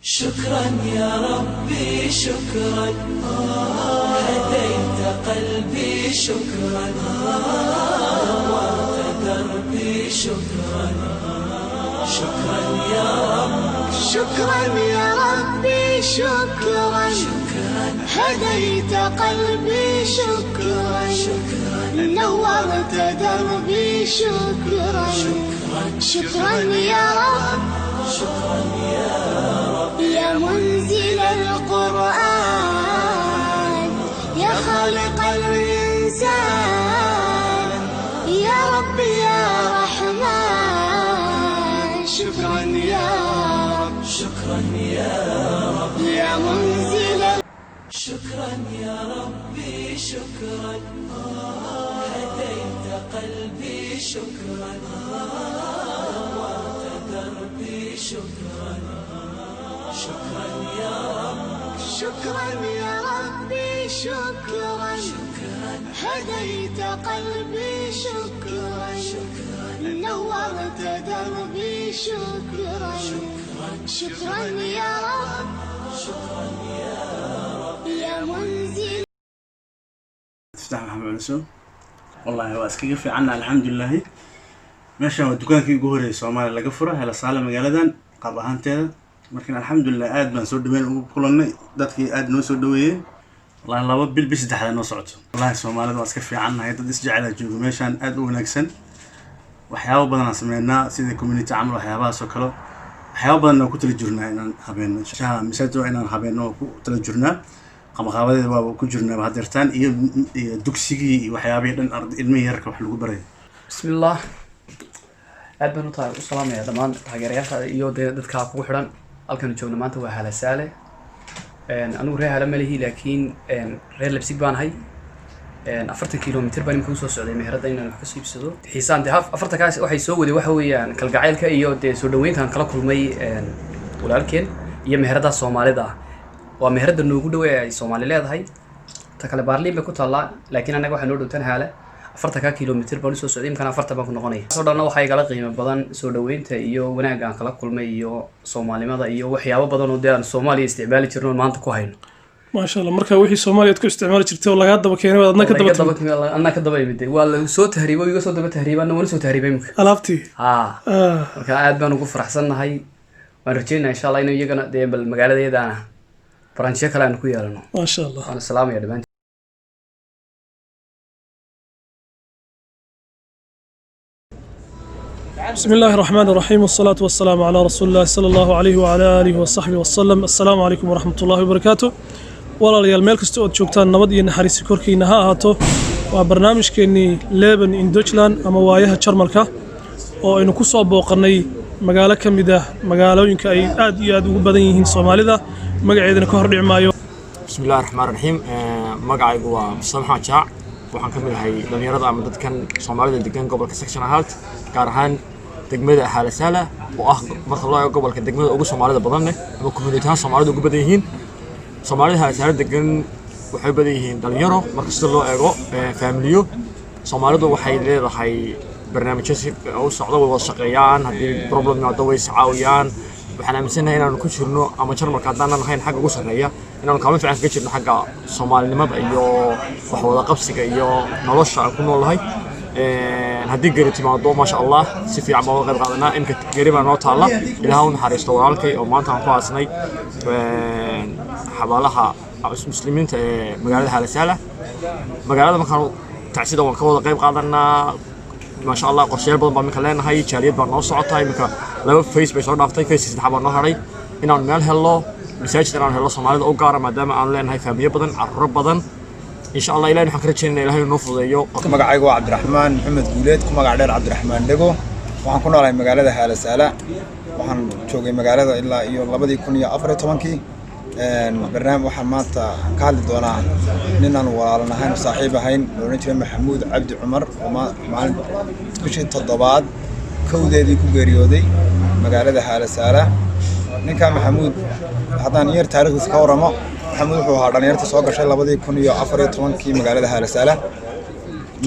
شكرا يا ربي شكرا هديت قلبي شكرا نورت دربي شكرا شكرا يا رب شكرا يا ربي شكرا هديت قلبي شكرا نورت دربي شكرا شكرا يا رب شكرا يا رب يا منزل القرآن يا خالق الإنسان يا رب يا رحمن شكرا يا رب شكرا يا رب يا منزل شكرا يا ربي شكرا هديت قلبي شكرا نورت دربي شكرا شكرا يا رب شكرا يا ربي شكرا هديت قلبي شكرا نورت دربي شكرا شكرا يا رب شكرا يا رب يا منزل تفتح محمد علسو والله واسكيف في عنا الحمد لله ماشي هو الدكان كي جوهري سومالي laga furo hela saala magaaladan qab ahaanteeda markaan alxamdulillah aad baan soo dhaweyn ugu kulanay dadkii aad noo soo dhaweeyeen wallahi laba bil bis saddexda noo socoto wallahi Soomaalida waa iska fiicannahay dad isjecel joogo meeshan aad u wanaagsan waxyaabo badan aan sameeynaa sida community amal waxyaabahaas oo kale waxyaabo badan oo ku tala jirnaa inaan habeeno insha misato inaan habeeno ku tala jirnaa qamaqaabadeeda waa ku jirnaa hadeertaan iyo dugsigii waxyaabaha dhan ilmihi yarka wax lagu baray bismillah aad baan u salaamayaa dhammaan taageerayaasha iyo dadka kugu xidhan halkan joogna maanta waa Halasaale anigu reer Hala Malihi laakiin reer Leipzig baan ahay 40 kilomitir baan ku soo socday meherada inaan wax ka soo iibsado xiisaan de 40 kaas waxay soo waday waxa weeyaan kalgacaylka iyo de soo dhaweyntan kala kulmay walaalkeen iyo meherada Soomaalida waa meherada noogu dhow ee ay Soomaali leedahay ta kale Berlin bay ku taala laakiin anaga waxa noo dhowtaan Hala 40 kilomitir baan soo socday imkaan 40 baan ku noqonay soo dhana waxa ay kala qiimo badan soo dhaweynta iyo wanaaga aan kala kulmay iyo Soomaalimada iyo waxyaabo badan oo aan Soomaaliya isticmaali jirno maanta ku hayno ما شاء الله مركا وحي سوماليا ku isticmaali jirtay oo laga daba keenay adna ka daba imid waa la soo tahriibay iga soo daba tahriibana wala soo tahriibay imka alaabtii marka aad baan ugu faraxsanahay waan rajaynayaa insha Allah inuu iyagana deebal magaaladeedana branch kale aan ku yeelano ما شاء الله ana salaamaya dhamaan بسم الله الرحمن الرحيم والصلاة والسلام على رسول الله صلى الله عليه وعلى آله وصحبه وسلم السلام عليكم ورحمة الله وبركاته walaalayaal meel kasta oo joogtaan nabad iyo naxariis korkiina ha ahaato waa barnaamijkeeni Leben in Deutschland ama waayaha Jarmalka oo aynu ku soo booqanay magaalo kamid ah magaalooyinka ay aad iyo aad ugu badan yihiin Soomaalida magaceedana ka hor dhicmaayo bismillaahir rahmaanir rahiim magacaygu waa Mustafa Jaac waxaan ka mid ahay dhalinyarada ama dadkan Soomaalida degan gobolka Section Halt gaar ahaan degmada Halasaale oo ah marka loo eego gobolka degmada ugu Soomaalida badan ama community Soomaalida ugu badan yihiin Soomaalida Halasaale degan waxay badan yihiin dhalinyaro marka sida loo eego familiyo Soomaalidu waxay leedahay barnaamijyo oo socdo wada shaqeeyaan hadii problem noqdo way sacaawiyaan waxaan aaminsanahay inaan ku jirno ama Jarmalka hadaan nahayn xagga ugu sareeya inaan kaalmo fiican ka jirno xagga Soomaalinimada iyo wax wada qabsiga iyo nolosha ku noolahay haddii gari timaado ma sha Allah si fiican baan uga qayb qaadanaa imka gari baan noo taala ilaahay u naxariisto walaalkay oo maanta aan ku aasnay xabaalaha muslimiinta ee magaalada Halasaale magaalada markaan tacsida waan ka wada qayb qaadanaa ما شاء الله qorsheyaal badan baan leenahay jaaliyad baan noo socotay imka laba face bay soo dhaaftay face saddex baan noo haray inaan meel helo masaajid inaan helo Soomaalida oo gaar ah maadaama aan leenahay familiyo badan carruur badan إن شاء الله إلهي نحن كرتشين إلهي نوفض يو مقعيقو عبد الرحمن محمد جوليد كم مقع دير عبد الرحمن دقو وحن كنا على مقالة هالسالة وحن شوقي مقالة إلا إيو الله بدي يكون يا أفري طبانكي برنامج وحن مات كالي دونا ننا وعلنا هين صاحبه هين لونيتي محمود عبد عمر وما مع كل التضباط كودي دي كوغريودي مقالة هالسالة نكا محمود هذا نير تاريخ سكورما محمود wuxuu ahaa dhalinyarta soo gashay 2014 magaalada Halasaale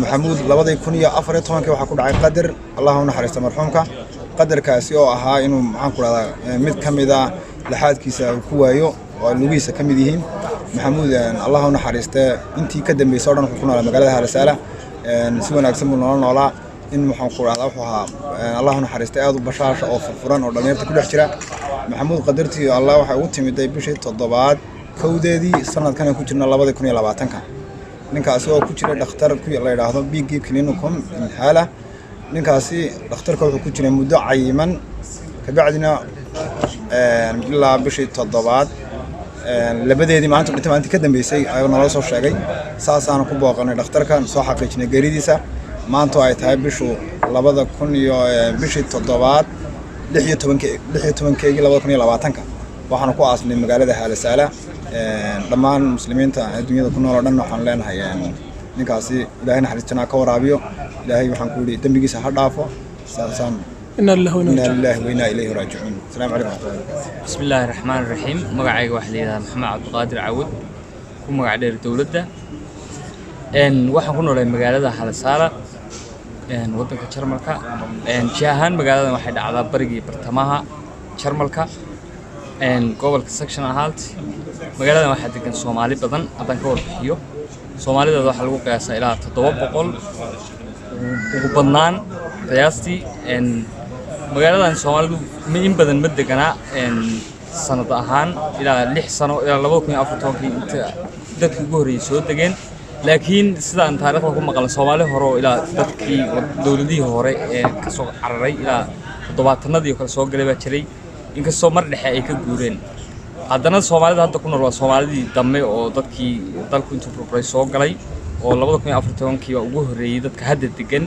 محمود 2014 waxa ku dhacay qadar Allahu naxariisto marxuumka qadarkaasi oo ahaa inuu maxaan ku radaa mid kamid ah laxaadkiisa uu ku waayo oo lugihiisa ka mid yihiin maxamuud allah u naxariistee intii ka dambeysay oo dhan wuxuu ku noolaa magaalada Haalasaala si wanaagsan buu noolaa in waxaan ku raacdaa wuxuu ahaa allah u naxariistay aad u bashaasha oo furfuran oo dhalinyarta ku dhex jira maxamuud qadartii allah waxay ugu timiday bishii 7aad kowdeedii sanadkan ku jirna 2020 ninkaasi oo ku jira dhakhtar ku la yiraahdo BG Clinicum Haala ninkaasi dhakhtarka wuxuu ku jiray muddo cayiman ka bacdina ilaa bishii 7aad labadeedii maanta inta ka dambeysay ayuu nala soo sheegay saasaan ku booqanay dhakhtarkan soo xaqiijinay geeridiisa maanta ay tahay bishu 2000 iyo bishii 7aad 16 2020 waxaan ku aasnay magaalada Haalasaala dhammaan muslimiinta adduunyada ku nool oo dhan waxaan leenahay ninkaasi ilaahay naxariistina ka waraabiyo ilaahay waxaan ku yiri dambigiisa ha dhaafo saasaan inna lillahi wa inna ilayhi raaji'uun assalaamu calaykum bismillaahi raxmaani raxiim magacayga waxa la yiraahdaa maxamed cabdiqaadir caawud ku magac dheer dawladda waxaan ku noolahay magaalada Haalasaala waddanka Jarmalka jihahan magaalada waxay dhacdaa barigii bartamaha Jarmalka gobolka section Anhalt magaalada waxaa degan Soomaali badan haddaan ka warbixiyo Soomaalida waxa lagu qiyaasaa ilaa 700 ugu badnaan qiyaastii magaaladan Soomaalidu in badan ma degana sanad ahaan ilaa 6 sano ilaa 2014 inta dadkii ugu horeeyay soo degeen laakiin sida aan taariikhda ku maqal Soomaali hore ilaa dadkii dawladihii hore ee ka soo cararay ilaa 70-nadii kala soo galay baa jiray inkastoo mar dhexe ay ka guureen haddana Soomaalida hadda ku nool waa Soomaalidii dambe oo dadkii dalku intuu burburay soo galay oo 2014 waa ugu horeeyay dadka hadda degan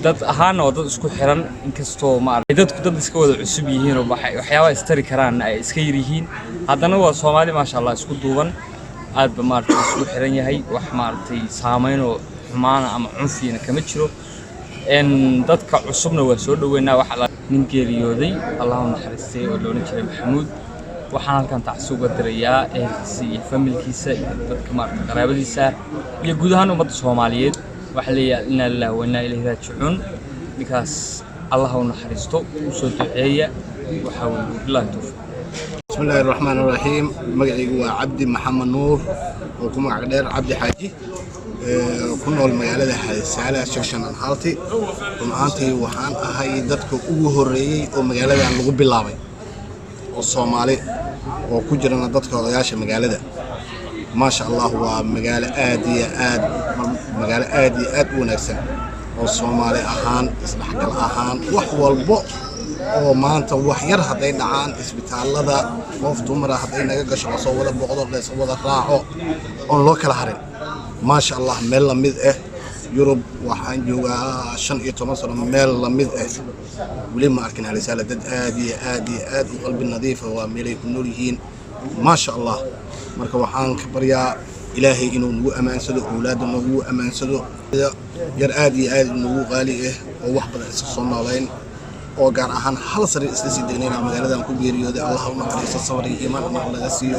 dad ahaan oo dad isku xiran inkastoo dadku dad iska wada cusub yihiin oo waxyaabo istari karaan ay iska yar yihiin haddana waa Soomaali maasha Allah isku duuban aad ba isku xiran yahay wax saameyn oo xumaan ama cunfiina kama jiro dadka cusubna waa soo dhaweynaa waxa nin geeriyooday Allah u naxariistay oo loo jiray Maxamuud waxaan halkan tacsuuga dirayaa ehelkiisa iyo familkiisa dadka qaraabadiisa iyo guud ahaan ummadda Soomaaliyeed waxa leeyahay inna lillahi wa inna ilayhi raaji'uun because Allah u naxariisto soo duceeya waxa uu billahi tawfiiq bismillaahi raxmaani raxiim magacaygu waa Cabdi Maxamed Nuur oo ku magac dheer Cabdi Xaaji ku nool magaalada Haalasaala section Anhalt runtii waxaan ahay dadka ugu horeeyay oo magaaladan lagu bilaabay oo Soomaali oo ku jirana dadka odayaasha magaalada ما شاء الله ومقالة آدية آد ونكسن والصومالي أهان إسمحك الأهان وحوال بو وما أنت وحير هذين عن إسبتال لذا وفت مرة هذين نجش وصوّد بقدر ليس وذا راعو أنلوك الهرين ما شاء الله مل مذئة يوروب وحن جوا شن يتمصر مل مذئة ولما أركن هالرسالة دد آد وقلب النظيف وملك نوريين ما شاء الله marka waxaan ka baryaa ilaahay inuu nagu amaansado awlaadna nagu amaansado yar aad iyo aad nagu qaali ah oo wax badan iska soo noolayn oo gaar ahaan hal sari isla sii degnayna magaaladan ku geeriyooday Allah u naxariisto sabr iyo iimaan laga siiyo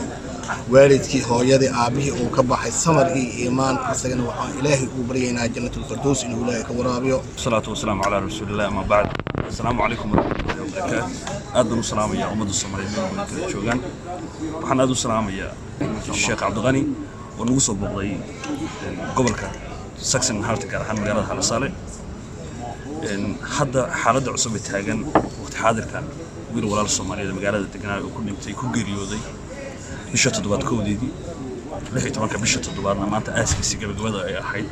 waalidkii hooyadii aabihii oo ka baxay sabr iyo iimaan asagana waxaan ilaahay u baryaynaa jannatul firdaws inuu ilaahay ka waraabiyo salaatu wasalaamu ala rasuulillah ma ba'd assalaamu alaykum wa rahmatullahi wa barakatuh aad u salaamaya ummadda Soomaaliyeed oo kala joogan waxaan aad u salaamaya الشيخ عبد الغني ونوصل بقضي قبل كان سكسن حالتك على حال مجال هالصالة هذا حالة عصبة تاجن وقت حاضر كان وير ولا الصومالية المجال هذا تجنا وكل يوم تيكون جريودي بشرط ضباط كودي دي لحية طبعا كبشرط ضباط ما أنت أسك سيجا بجوده أي حي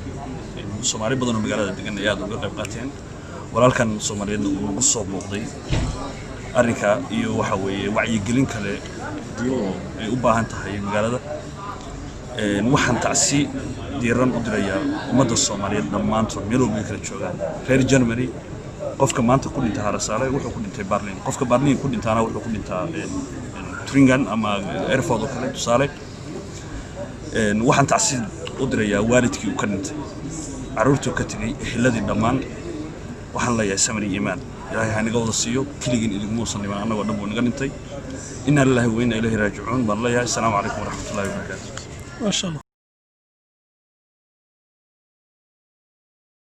الصومالي بدنا المجال هذا تجنا يا دكتور قبقاتين ولا كان الصوماليين ونوصل بقضي أرنكا يوحوي وعي جلين كله ay u baahan tahay magaalada waxaan tacsi diiran u dirayaa ummadda Soomaaliyeed dhammaantood meel walba kala joogaan reer Germany qofka maanta ku dhintay Haalasaale wuxuu ku dhintay Berlin qofka Berlin ku dhintaana wuxuu ku dhintaa Tringen ama Erfurt oo kale tusaale waxaan tacsi u dirayaa waalidkii uu ka dhintay carruurtii ka tagay eheladii dhammaan waxaan leeyahay samir iyo iimaan ilaahay ha naga wada siiyo kaligiin idinku muusan dhiman annagoo dhan buu naga dhintay إن الله وإنا إليه راجعون بالله السلام عليكم ورحمة الله وبركاته ما شاء الله